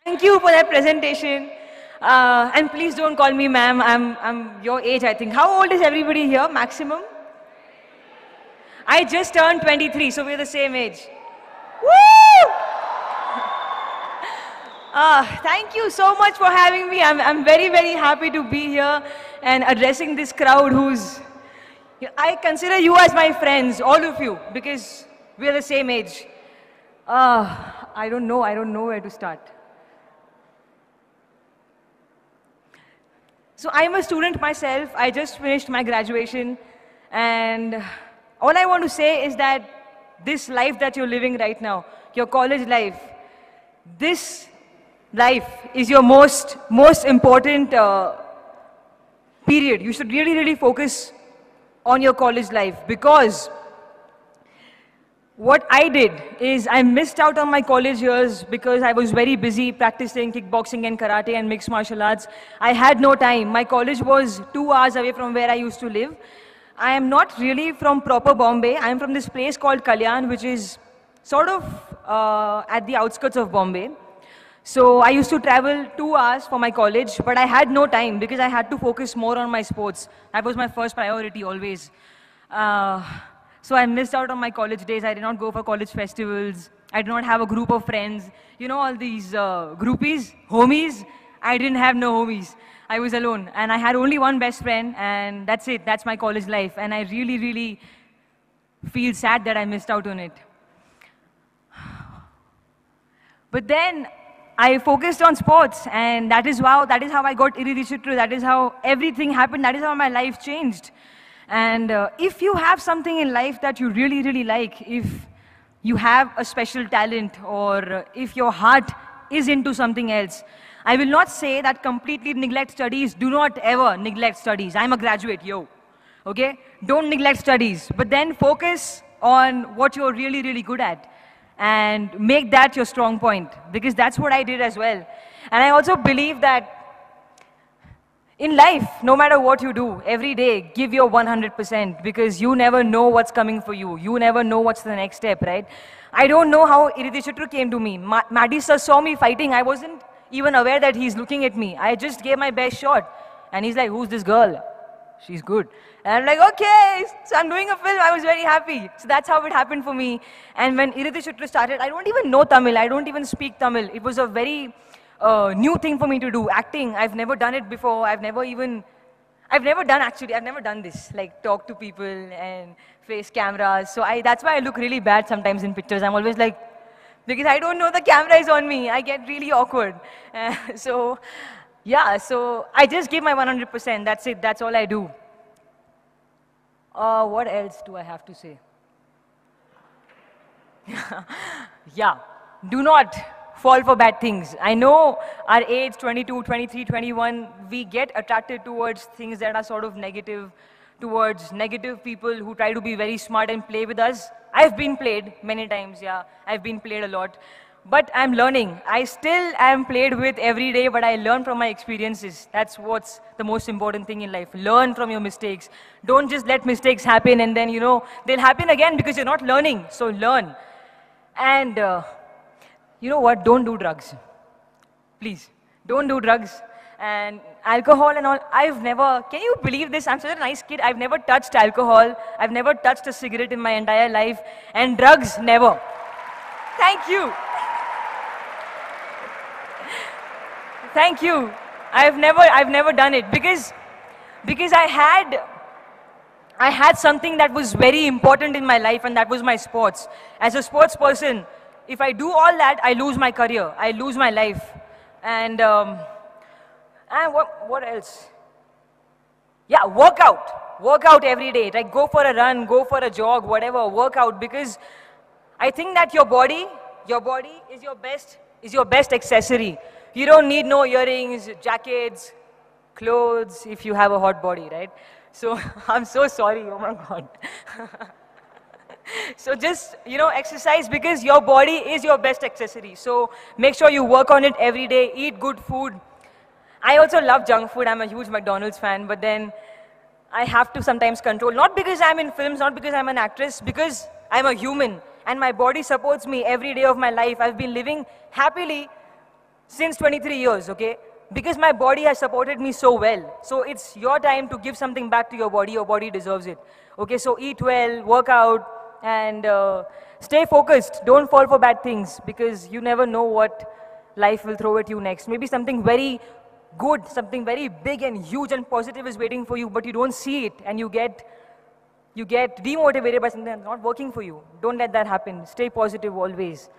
Thank you for that presentation. And please don't call me ma'am. I'm your age, I think. How old is everybody here, maximum? I just turned 23, so we're the same age. Woo! Thank you so much for having me. I'm very, very happy to be here and addressing this crowd who's... I consider you as my friends, all of you, because we're the same age. I don't know where to start. So I'm a student myself. I just finished my graduation, and all I want to say is that this life that you're living right now, your college life, this life is your most important period. You should really, really focus on your college life, because what I did is I missed out on my college years because I was very busy practicing kickboxing and karate and mixed martial arts. I had no time. My college was 2 hours away from where I used to live. I am not really from proper Bombay. I am from this place called Kalyan, which is sort of at the outskirts of Bombay. So I used to travel 2 hours for my college, but I had no time because I had to focus more on my sports. That was my first priority always. So I missed out on my college days. I did not go for college festivals. I did not have a group of friends. You know, all these groupies, homies. I didn't have no homies. I was alone. And I had only one best friend, and that's it. That's my college life. And I really, really feel sad that I missed out on it. But then I focused on sports, and that is how I got Iridhi Chitru. That is how everything happened. That is how my life changed. And if you have something in life that you really, really like, if you have a special talent, or if your heart is into something else, I will not say that completely neglect studies. Do not ever neglect studies. I'm a graduate, yo. Okay? Don't neglect studies. But then focus on what you're really, really good at, and make that your strong point, because that's what I did as well. And I also believe that in life, no matter what you do, every day, give your 100%, because you never know what's coming for you. You never know what's the next step, right? I don't know how Iridhi Chitru came to me. Maddie sir saw me fighting. I wasn't even aware that he's looking at me. I just gave my best shot. And he's like, who's this girl? She's good. And I'm like, okay, so I'm doing a film. I was very happy. So that's how it happened for me. And when Iridhi Chitru started, I don't even know Tamil. I don't even speak Tamil. It was a very new thing for me to do. Acting, I've never done it before. I've never done this, like talk to people and face cameras. So that's why I look really bad sometimes in pictures. I'm always like, because I don't know the camera is on me. I get really awkward. So I just give my 100%. That's it. That's all I do. What else do I have to say? Yeah, do not fall for bad things. I know our age, 22, 23, 21, we get attracted towards things that are sort of negative, towards negative people who try to be very smart and play with us. I've been played many times, yeah. I've been played a lot. But I'm learning. I still am played with every day, but I learn from my experiences. That's what's the most important thing in life. Learn from your mistakes. Don't just let mistakes happen and then, you know, they'll happen again because you're not learning. So learn. And you know what? Don't do drugs. Please, don't do drugs. And alcohol and all, can you believe this? I'm such a nice kid. I've never touched alcohol. I've never touched a cigarette in my entire life. And drugs, never. Thank you. Thank you. I've never done it because I had something that was very important in my life, and that was my sports. As a sports person, if I do all that, I lose my career, I lose my life. And what else? Yeah, work out every day. Like go for a run, go for a jog, whatever, work out, because I think that your body is your best accessory. You don't need no earrings, jackets, clothes if you have a hot body, right? So I'm so sorry, oh my God. So just, you know, exercise, because your body is your best accessory. So make sure you work on it every day, eat good food. I also love junk food. I'm a huge McDonald's fan, but then I have to sometimes control. Not because I'm in films, not because I'm an actress, because I'm a human and my body supports me every day of my life. I've been living happily since 23 years, okay? Because my body has supported me so well. So it's your time to give something back to your body deserves it. Okay, so eat well, work out, and stay focused. Don't fall for bad things, because you never know what life will throw at you next. Maybe something very good, something very big and huge and positive is waiting for you, but you don't see it, and you get demotivated by something that's not working for you. Don't let that happen. Stay positive always.